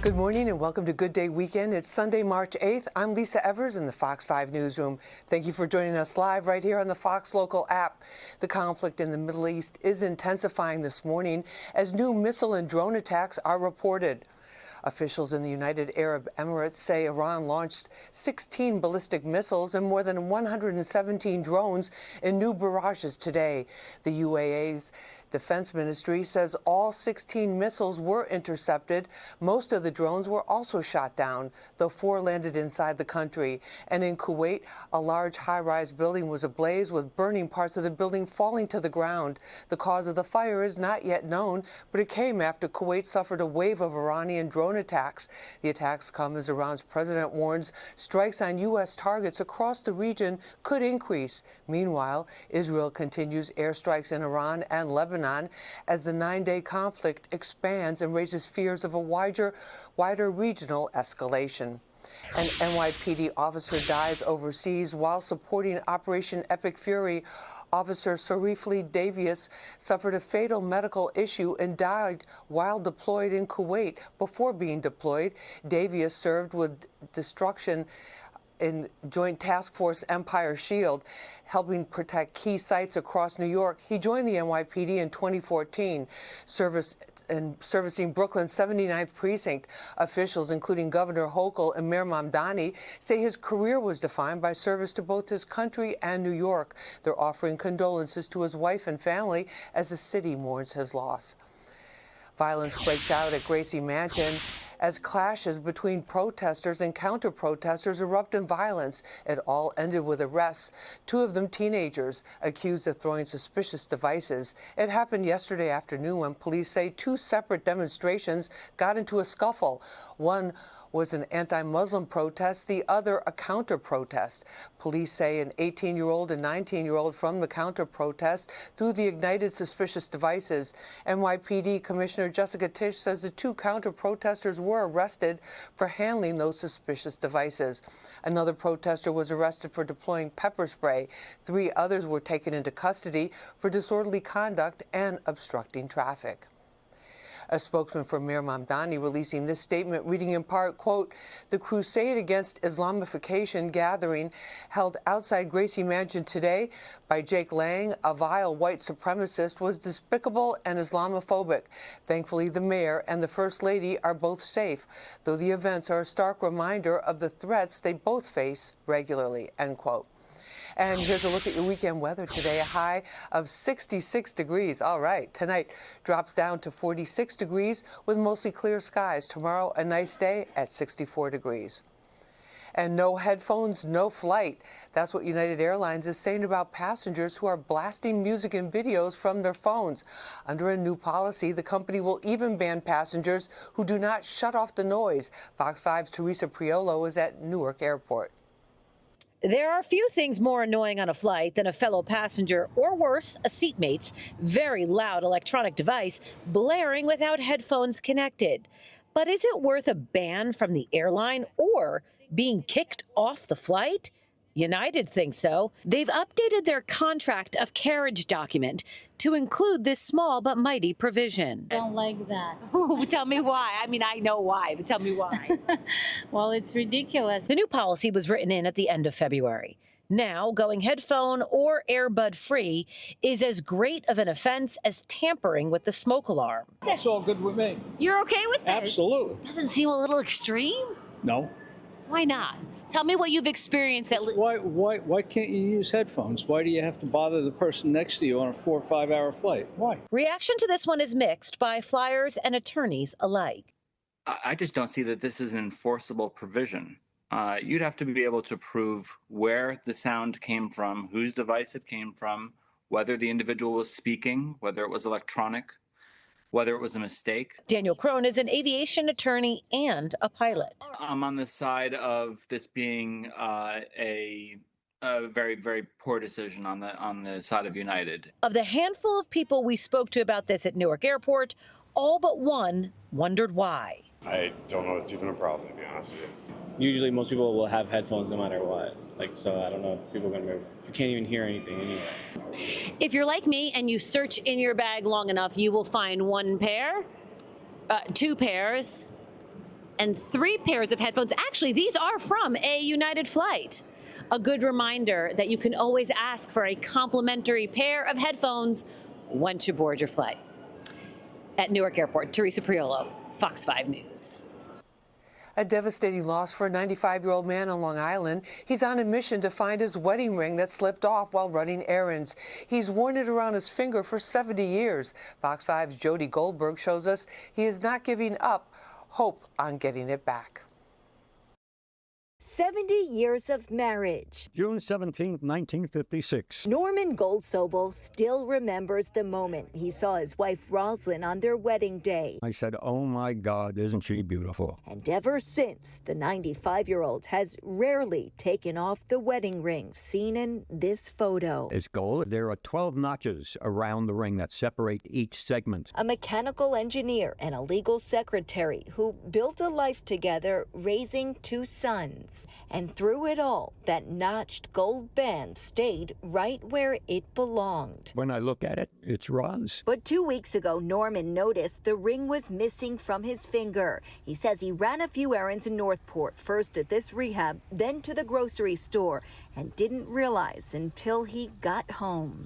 Good morning and welcome to Good Day Weekend. It's Sunday, March 8th. I'm Lisa Evers in the Fox 5 newsroom. Thank you for joining us live right here on the Fox Local app. The conflict in the Middle East is intensifying this morning as new missile and drone attacks are reported. Officials in the United Arab Emirates say Iran launched 16 ballistic missiles and more than 117 drones in new barrages today. The UAE's Defense Ministry says all 16 missiles were intercepted. Most of the drones were also shot down, though 4 landed inside the country. And in Kuwait, a large high-rise building was ablaze with burning parts of the building falling to the ground. The cause of the fire is not yet known, but it came after Kuwait suffered a wave of Iranian drone attacks. The attacks come as Iran's president warns strikes on U.S. targets across the region could increase. Meanwhile, Israel continues airstrikes in Iran and Lebanon as the 9-day conflict expands and raises fears of a wider regional escalation. An NYPD officer dies overseas while supporting Operation Epic Fury. Officer Sarifli Davius suffered a fatal medical issue and died while deployed in Kuwait. Before being deployed, Davius served with destruction in Joint Task Force Empire Shield, helping protect key sites across New York. He joined the NYPD in 2014, servicing Brooklyn's 79th precinct. Officials, including Governor Hochul and Mayor Mamdani, say his career was defined by service to both his country and New York. They're offering condolences to his wife and family as the city mourns his loss. Violence breaks out at Gracie Mansion as clashes between protesters and counter-protesters erupt in violence. It all ended with arrests, 2 of them teenagers, accused of throwing suspicious devices. It happened yesterday afternoon when police say 2 separate demonstrations got into a scuffle. One was an anti-Muslim protest, the other a counter-protest. Police say an 18-year-old and 19-year-old from the counter-protest threw the ignited suspicious devices. NYPD Commissioner Jessica Tisch says the 2 counter-protesters were arrested for handling those suspicious devices. Another protester was arrested for deploying pepper spray. 3 others were taken into custody for disorderly conduct and obstructing traffic. A spokesman for Mayor Mamdani releasing this statement, reading in part, quote, "The crusade against Islamification gathering held outside Gracie Mansion today by Jake Lang, a vile white supremacist, was despicable and Islamophobic. Thankfully, the mayor and the First Lady are both safe, though the events are a stark reminder of the threats they both face regularly," end quote. And here's a look at your weekend weather today. A high of 66 degrees. All right. Tonight drops down to 46 degrees with mostly clear skies. Tomorrow, a nice day at 64 degrees. And no headphones, no flight. That's what United Airlines is saying about passengers who are blasting music and videos from their phones. Under a new policy, the company will even ban passengers who do not shut off the noise. Fox 5's Teresa Priolo is at Newark Airport. There are few things more annoying on a flight than a fellow passenger, or worse, a seatmate's very loud electronic device blaring without headphones connected. But is it worth a ban from the airline or being kicked off the flight? United thinks so. They've updated their contract of carriage document to include this small but mighty provision. Don't like that. Tell me why. I mean, I know why, but tell me why. Well, it's ridiculous. The new policy was written in at the end of February. Now, going headphone or earbud free is as great of an offense as tampering with the smoke alarm. That's all good with me. You're okay with this? Absolutely. Doesn't seem a little extreme? No. Why not? Tell me what you've experienced at Why can't you use headphones? Why do you have to bother the person next to you on a 4 or 5 hour flight? Why? Reaction to this one is mixed by flyers and attorneys alike. I just don't see that this is an enforceable provision. You'd have to be able to prove where the sound came from, whose device it came from, whether the individual was speaking, whether it was electronic, whether it was a mistake. Daniel Crone is an aviation attorney and a pilot. I'm on the side of this being a very, very poor decision on the side of United. Of the handful of people we spoke to about this at Newark Airport, all but one wondered why. I don't know if it's even a problem, to be honest with you. Usually most people will have headphones no matter what. So I don't know if people are going to you can't even hear anything anyway. If you're like me and you search in your bag long enough, you will find one pair, 2 pairs, and 3 pairs of headphones. Actually, these are from a United flight. A good reminder that you can always ask for a complimentary pair of headphones once you board your flight. At Newark Airport, Teresa Priolo, Fox 5 News. A devastating loss for a 95-year-old man on Long Island. He's on a mission to find his wedding ring that slipped off while running errands. He's worn it around his finger for 70 years. Fox 5's Jody Goldberg shows us he is not giving up hope on getting it back. 70 years of marriage. June 17, 1956. Norman Goldsobel still remembers the moment he saw his wife Roslyn on their wedding day. I said, oh my God, isn't she beautiful? And ever since, the 95-year-old has rarely taken off the wedding ring seen in this photo. His goal, there are 12 notches around the ring that separate each segment. A mechanical engineer and a legal secretary who built a life together, raising 2 sons. And through it all, that notched gold band stayed right where it belonged. When I look at it, it's Roz. But 2 weeks ago, Norman noticed the ring was missing from his finger. He says he ran a few errands in Northport, first at this rehab, then to the grocery store, and didn't realize until he got home.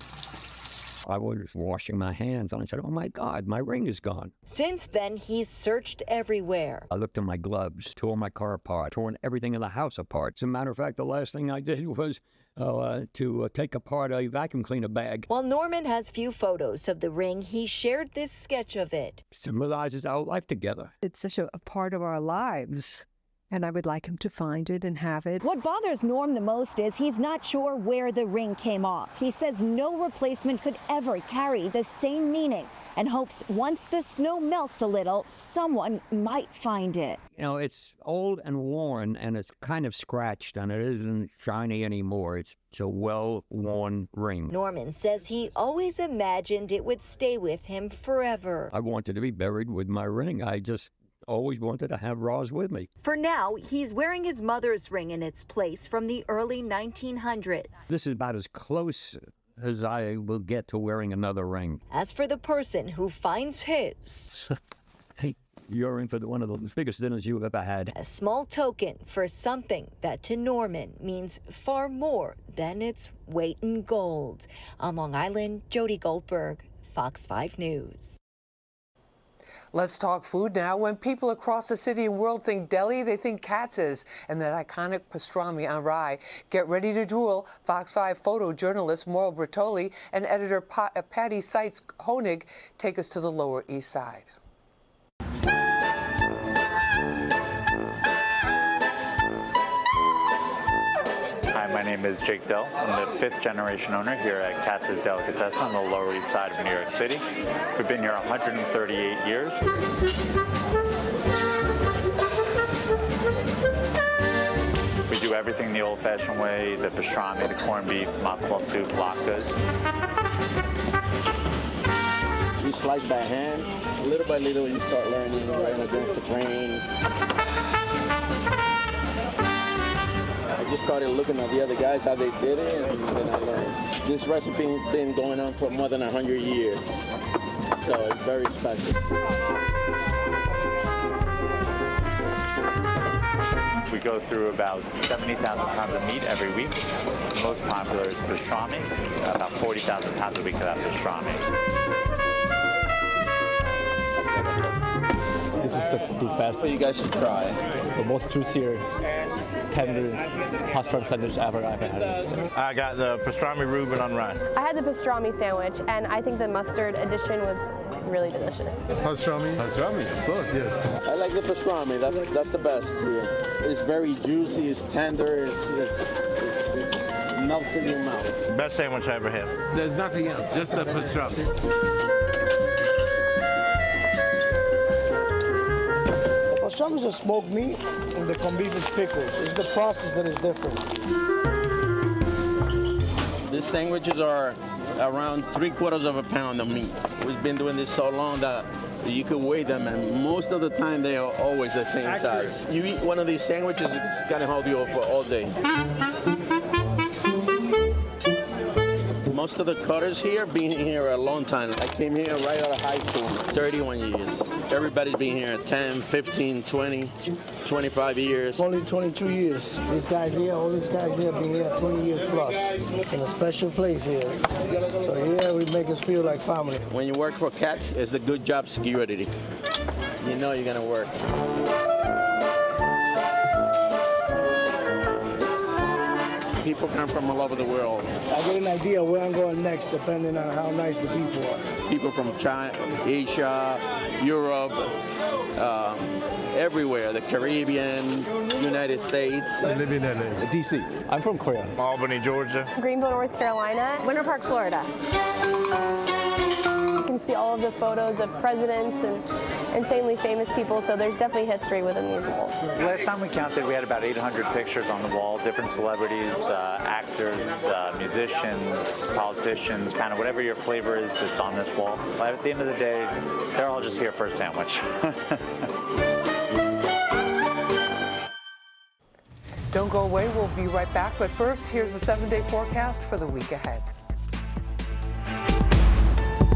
I was washing my hands and I said, oh my God, my ring is gone. Since then, he's searched everywhere. I looked in my gloves, tore my car apart, torn everything in the house apart. As a matter of fact, the last thing I did was to take apart a vacuum cleaner bag. While Norman has few photos of the ring, he shared this sketch of it. It symbolizes our life together. It's such a part of our lives. And I would like him to find it and have it. What bothers Norm the most is he's not sure where the ring came off. He says no replacement could ever carry the same meaning and hopes once the snow melts a little, someone might find it. You know, it's old and worn and it's kind of scratched and it isn't shiny anymore. It's a well-worn ring. Norman says he always imagined it would stay with him forever. I wanted to be buried with my ring. I just always wanted to have Roz with me. For now, he's wearing his mother's ring in its place from the early 1900s. This is about as close as I will get to wearing another ring. As for the person who finds his, hey, you're in for one of the biggest dinners you've ever had. A small token for something that to Norman means far more than its weight in gold. On Long Island, Jody Goldberg, Fox 5 News. Let's talk food now. When people across the city and world think Deli, they think Katz's and that iconic pastrami on rye. Get ready to drool. Fox 5 photojournalist Mauro Bertoli and editor Patty Seitz-Honig take us to the Lower East Side. Hi, my name is Jake Dell. I'm the 5th generation owner here at Katz's Delicatessen on the Lower East Side of New York City. We've been here 138 years. We do everything the old-fashioned way, the pastrami, the corned beef, matzo ball soup, latkes. You slice by hand. Little by little, you start learning, right against the grain. I just started looking at the other guys, how they did it, and then I learned. This recipe has been going on for more than 100 years, so it's very special. We go through about 70,000 pounds of meat every week. Most popular is pastrami, about 40,000 pounds a week of that pastrami. This is the best. So you guys should try. The most juicier, tender pastrami sandwich I've had. I got the pastrami Reuben on rye. I had the pastrami sandwich, and I think the mustard addition was really delicious. Pastrami? Pastrami, of course, yes. I like the pastrami. That's the best here. It's very juicy. It's tender. It melts in your mouth. Best sandwich I ever had. There's nothing else, just the pastrami. Pastrami is a smoked meat, and the corned beef is pickles. It's the process that is different. These sandwiches are around 3/4 of a pound of meat. We've been doing this so long that you could weigh them, and most of the time they are always the same size. You eat one of these sandwiches, it's gonna hold you for all day. Most of the cutters here been here a long time. I came here right out of high school, 31 years. Everybody's been here 10, 15, 20, 25 years. Only 22 years. These guys here, all these guys here been here 20 years plus. In a special place here. So here we make us feel like family. When you work for Katz, it's a good job security. You know you're gonna work. People come from all over the world. I get an idea where I'm going next depending on how nice the people are. People from China, Asia, Europe, everywhere, the Caribbean, United States. I live in LA. DC. I'm from Korea. Albany, Georgia. Greenville, North Carolina. Winter Park, Florida. You can see all of the photos of presidents and insanely famous people, so there's definitely history within these walls. Last time we counted, we had about 800 pictures on the wall, different celebrities, actors, musicians, politicians, kind of whatever your flavor is that's on this wall. But at the end of the day, they're all just here for a sandwich. Don't go away. We'll be right back. But first, here's the 7-day forecast for the week ahead.